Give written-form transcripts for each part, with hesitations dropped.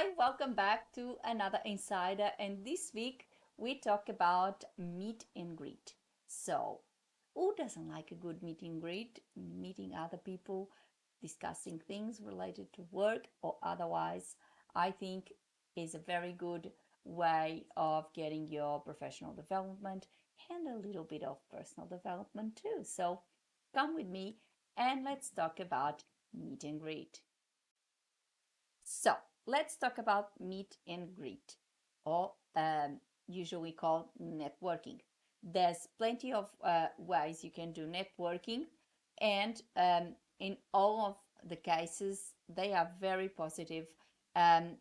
Hi, welcome back to another Insider. And this week we talk about meet and greet. So, who doesn't like a good meet and greet? Meeting other people, discussing things related to work or otherwise, I think is a very good way of getting your professional development and a little bit of personal development too. So, come with me and let's talk about meet and greet. So let's talk about meet and greet, or usually called networking. There's plenty of ways you can do networking, and in all of the cases, they are very positive and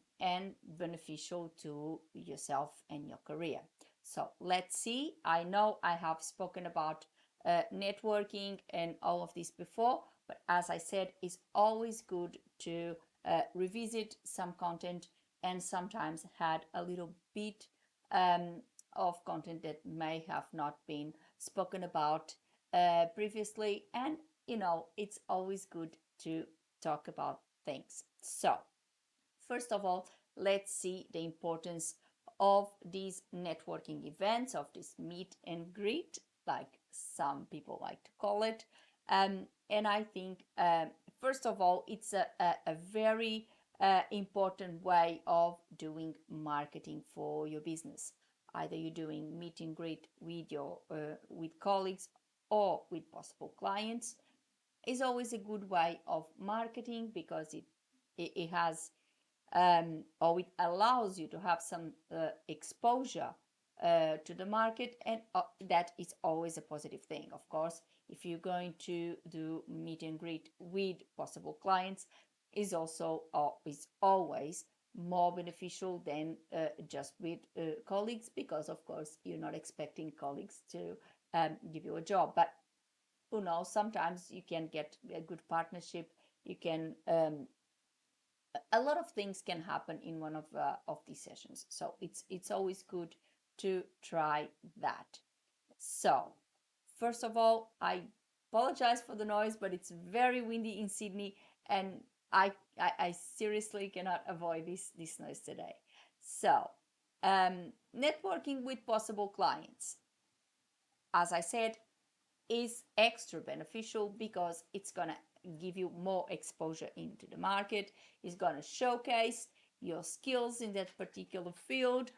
beneficial to yourself and your career. So let's see. I know I have spoken about networking and all of this before, but as I said, it's always good to revisit some content and sometimes had a little bit of content that may have not been spoken about previously. And, it's always good to talk about things. So, first of all, let's see the importance of these networking events, of this meet and greet, like some people like to call it. And I think, first of all, it's a very important way of doing marketing for your business. Either you're doing meet and greet with your with colleagues or with possible clients is always a good way of marketing because it has or it allows you to have some exposure to the market, and that is always a positive thing. Of course, if you're going to do meet and greet with possible clients, is also is always more beneficial than just with colleagues, because of course you're not expecting colleagues to give you a job, but who knows, sometimes you can get a good partnership. You can a lot of things can happen in one of these sessions, so it's always good to try that. So first of all, I apologize for the noise, but it's very windy in Sydney, and I seriously cannot avoid this noise today. So networking with possible clients, as I said, is extra beneficial because it's going to give you more exposure into the market. It's going to showcase your skills in that particular field,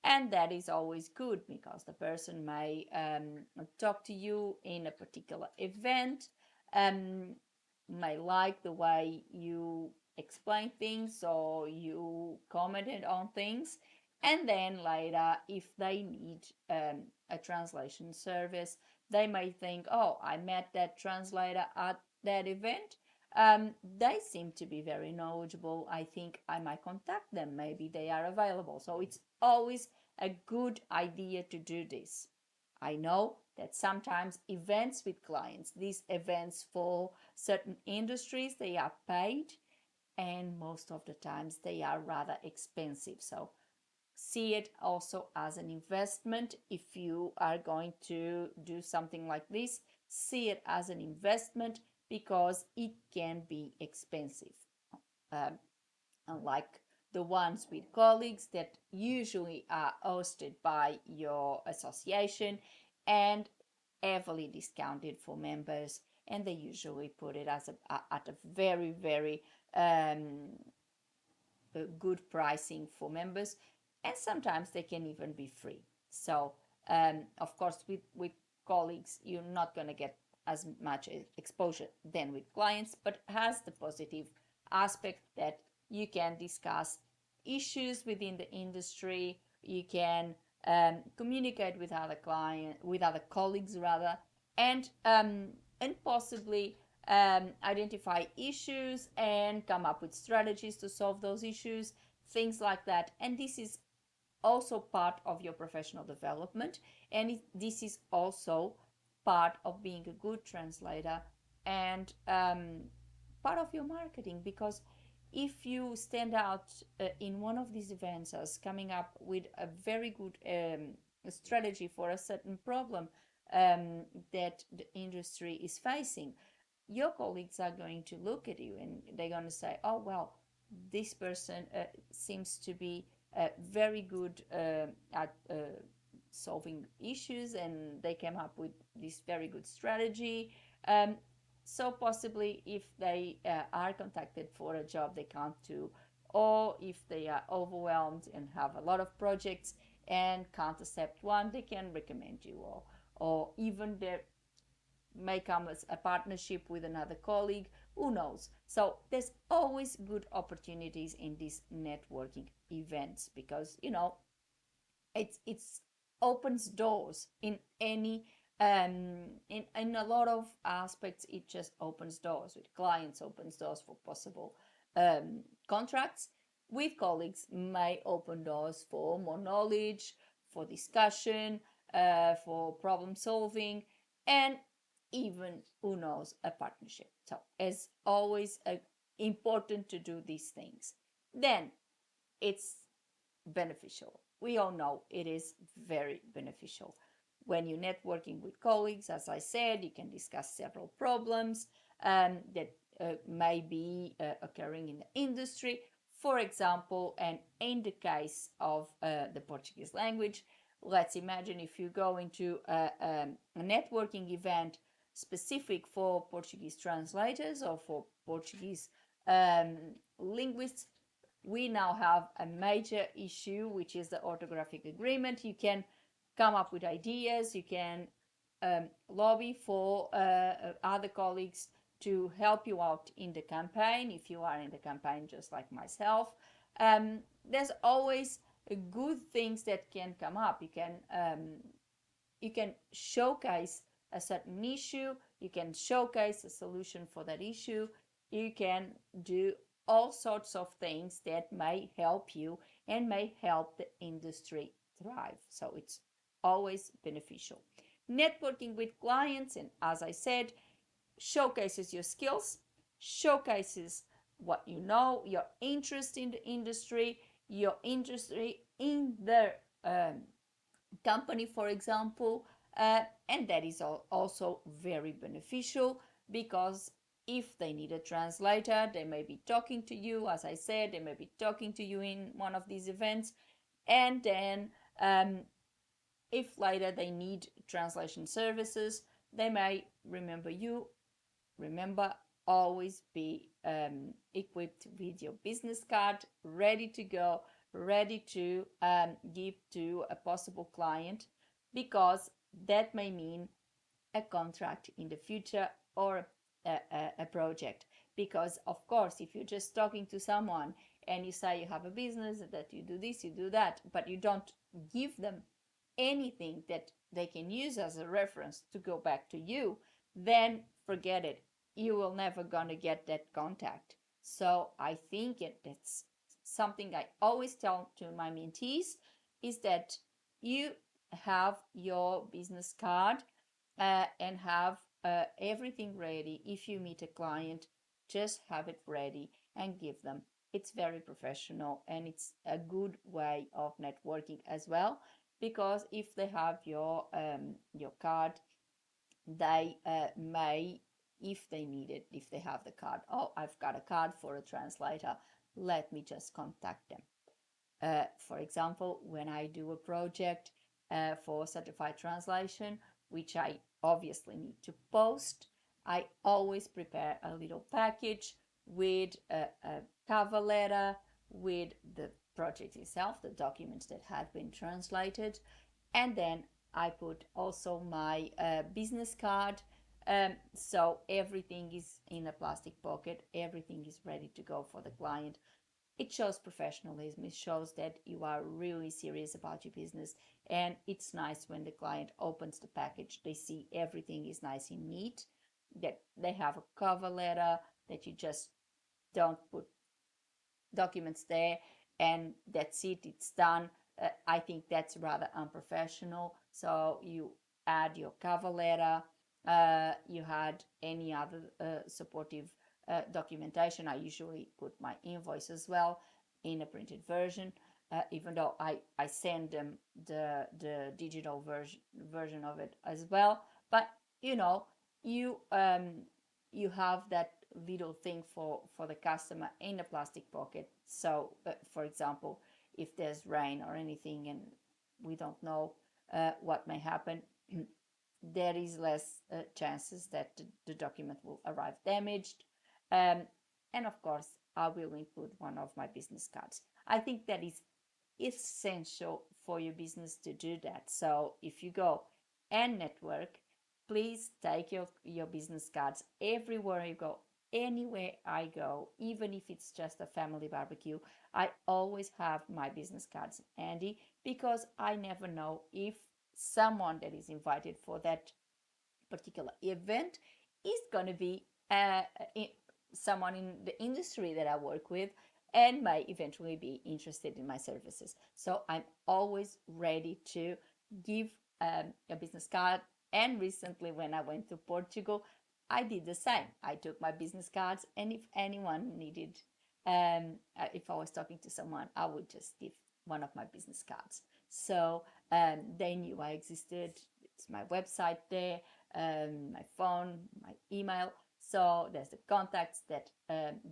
and that is always good because the person may talk to you in a particular event, um, may like the way you explain things or you commented on things, and then later, if they need a translation service, they may think, oh, I met that translator at that event. They seem to be very knowledgeable. I think I might contact them. Maybe they are available. So it's always a good idea to do this. I know that sometimes events with clients, these events for certain industries, they are paid, and most of the times they are rather expensive. So see it also as an investment. If you are going to do something like this, see it as an investment because it can be expensive. Um, Unlike the ones with colleagues that usually are hosted by your association and heavily discounted for members, and they usually put it as at a very, very good pricing for members, and sometimes they can even be free. So of course, with colleagues, you're not going to get as much exposure than with clients, but has the positive aspect that you can discuss issues within the industry. You can communicate with other with other colleagues rather, and possibly identify issues and come up with strategies to solve those issues, things like that. And this is also part of your professional development, and this is also part of being a good translator and part of your marketing, because if you stand out in one of these events as coming up with a very good strategy for a certain problem that the industry is facing, your colleagues are going to look at you and they're going to say, oh, well, this person seems to be very good at solving issues, and they came up with this very good strategy. Um, so possibly if they are contacted for a job they can't do, or if they are overwhelmed and have a lot of projects and can't accept one, they can recommend you, or even they may come as a partnership with another colleague, who knows. So there's always good opportunities in these networking events, because it's opens doors in any in a lot of aspects. It just opens doors with clients, opens doors for possible contracts. With colleagues may open doors for more knowledge, for discussion, for problem solving, and even, who knows, a partnership. So as always, important to do these things. Then it's beneficial. We all know it is very beneficial. When you're networking with colleagues, as I said, you can discuss several problems that may be occurring in the industry. For example, and in the case of the Portuguese language, let's imagine if you go into a networking event specific for Portuguese translators or for Portuguese um, linguists, we now have a major issue, which is the orthographic agreement. You can come up with ideas, you can lobby for other colleagues to help you out in the campaign if you are in the campaign, just like myself. There's always good things that can come up. You can showcase a certain issue, you can showcase a solution for that issue, you can do all sorts of things that may help you and may help the industry thrive. So it's always beneficial. Networking with clients, and as I said, showcases your skills, showcases what you know, your interest in the industry, your interest in the company, for example, and that is also very beneficial, because if they need a translator, they may be talking to you. As I said, they may be talking to you in one of these events, and then if later they need translation services, they may remember you. Remember, always be equipped with your business card, ready to go, ready to give to a possible client, because that may mean a contract in the future, or a project. Because, of course, if you're just talking to someone and you say you have a business, that you do this, you do that, but you don't give them anything that they can use as a reference to go back to you, then forget it. You will never gonna get that contact. So I think that's something I always tell to my mentees, is that you have your business card and have everything ready. If you meet a client, just have it ready and give them. It's very professional, and it's a good way of networking as well, because if they have your card, they may, if they need it, if they have the card, oh, I've got a card for a translator, let me just contact them. For example, when I do a project for certified translation, which I obviously need to post, I always prepare a little package with a cover letter, with the project itself, the documents that have been translated, and then I put also my business card. So everything is in a plastic pocket, everything is ready to go for the client. It shows professionalism, it shows that you are really serious about your business, and it's nice when the client opens the package, they see everything is nice and neat, that they have a cover letter, that you just don't put documents there and that's it, it's done. I think that's rather unprofessional. So you add your cover letter, you had any other supportive documentation. I usually put my invoice as well in a printed version, even though I send them the digital version of it as well. But you know, you you have that little thing for the customer in a plastic pocket. So for example, if there's rain or anything and we don't know what may happen, there is less chances that the document will arrive damaged. um, and of course I will include one of my business cards. I think that is essential for your business to do that. So if you go and network, please take your business cards everywhere you go. Anywhere I go, even if it's just a family barbecue, I always have my business cards handy, because I never know if someone that is invited for that particular event is going to be someone in the industry that I work with and may eventually be interested in my services. So I'm always ready to give a business card. And recently, when I went to Portugal, I did the same. I took my business cards, and if anyone needed, if I was talking to someone, I would just give one of my business cards. So they knew I existed. It's my website there, my phone, my email. So there's the contacts that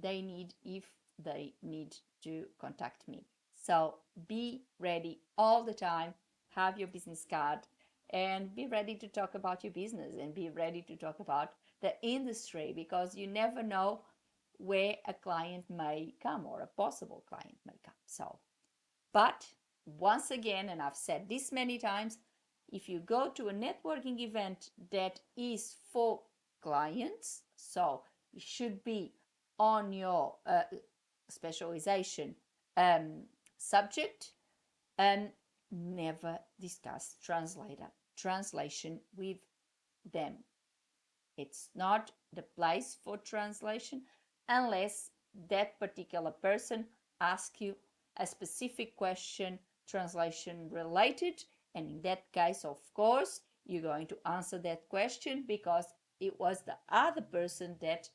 they need if they need to contact me. So be ready all the time, have your business card, and be ready to talk about your business and be ready to talk about the industry, because you never know where a client may come or a possible client may come. So, but once again, and I've said this many times, if you go to a networking event that is for clients, so it should be on your specialization subject, and never discuss translation with them. It's not the place for translation unless that particular person asks you a specific question, translation related. And in that case, of course, you're going to answer that question because it was the other person that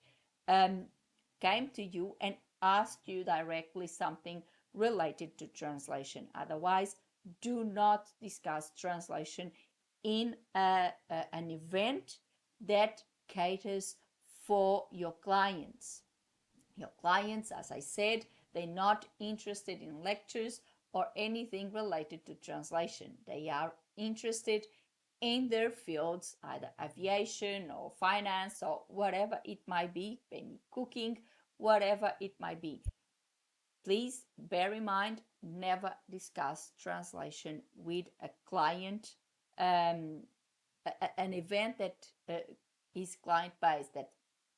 came to you and asked you directly something related to translation. Otherwise, do not discuss translation in an event that caters for your clients. Your clients, as I said, they're not interested in lectures or anything related to translation. They are interested in their fields, either aviation or finance or whatever it might be, maybe cooking, whatever it might be. Please bear in mind, never discuss translation with a client, an event that is client based, that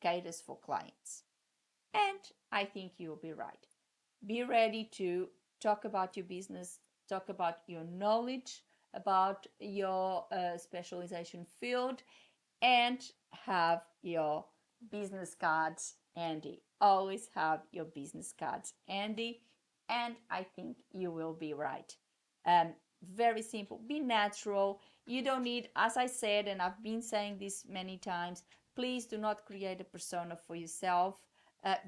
caters for clients. And I think you'll be right. Be ready to talk about your business, talk about your knowledge, about your specialization field, and have your business cards handy. Always have your business cards handy, and I think you will be right. Very simple. Be natural. You don't need, as I said, and I've been saying this many times, please do not create a persona for yourself.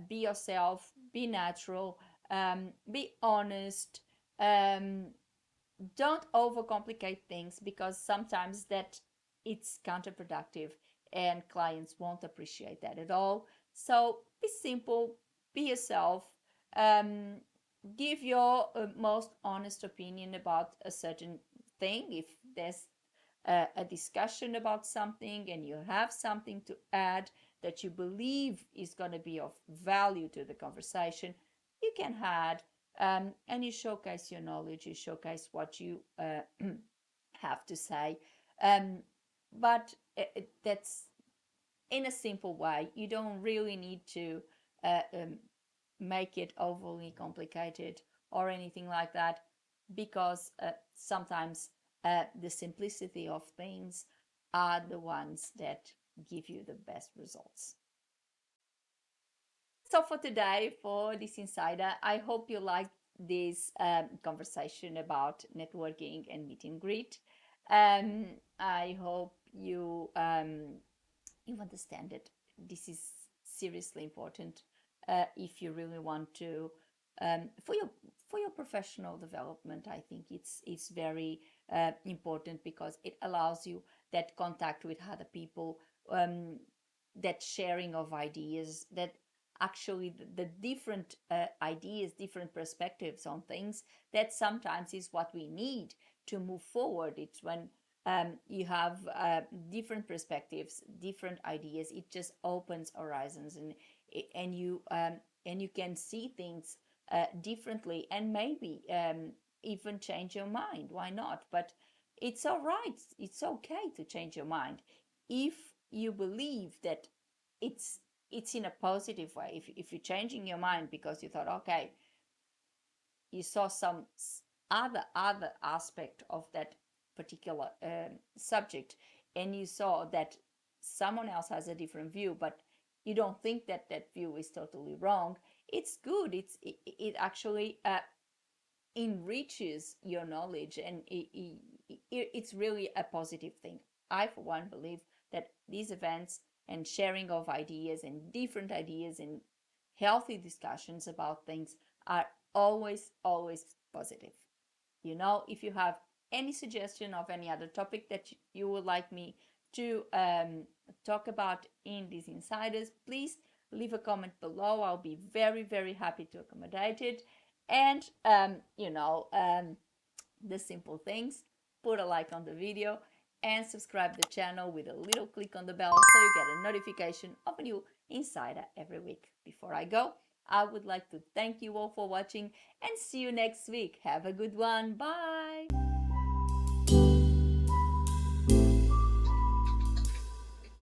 Be yourself, be natural, be honest. Don't overcomplicate things, because sometimes that it's counterproductive and clients won't appreciate that at all. So be simple, be yourself, um, give your most honest opinion about a certain thing. If there's a discussion about something and you have something to add that you believe is going to be of value to the conversation, you can add, and you showcase your knowledge, you showcase what you have to say. But that's in a simple way. You don't really need to uh, um, make it overly complicated or anything like that, because sometimes the simplicity of things are the ones that give you the best results. So for today, for this insider, I hope you liked this conversation about networking and meet and greet. I hope you understand that this is seriously important if you really want to for your professional development. I think it's very important, because it allows you that contact with other people. that sharing of ideas, that actually the different ideas, different perspectives on things, that sometimes is what we need to move forward. It's when you have different perspectives, different ideas, it just opens horizons, and you can see things differently, and maybe even change your mind. Why not? But it's all right. It's okay to change your mind if you believe that it's it's in a positive way. If you're changing your mind because you thought, okay, you saw some other aspect of that particular subject, and you saw that someone else has a different view, but you don't think that that view is totally wrong. It's good. It actually enriches your knowledge, and it's really a positive thing. I, for one, believe that these events and sharing of ideas and different ideas and healthy discussions about things are always positive. If you have any suggestion of any other topic that you would like me to talk about in these insiders, please leave a comment below. I'll be very happy to accommodate it. And the simple things: put a like on the video and subscribe the channel with a little click on the bell so you get a notification of a new insider every week. Before I go, I would like to thank you all for watching and see you next week. Have a good one. Bye.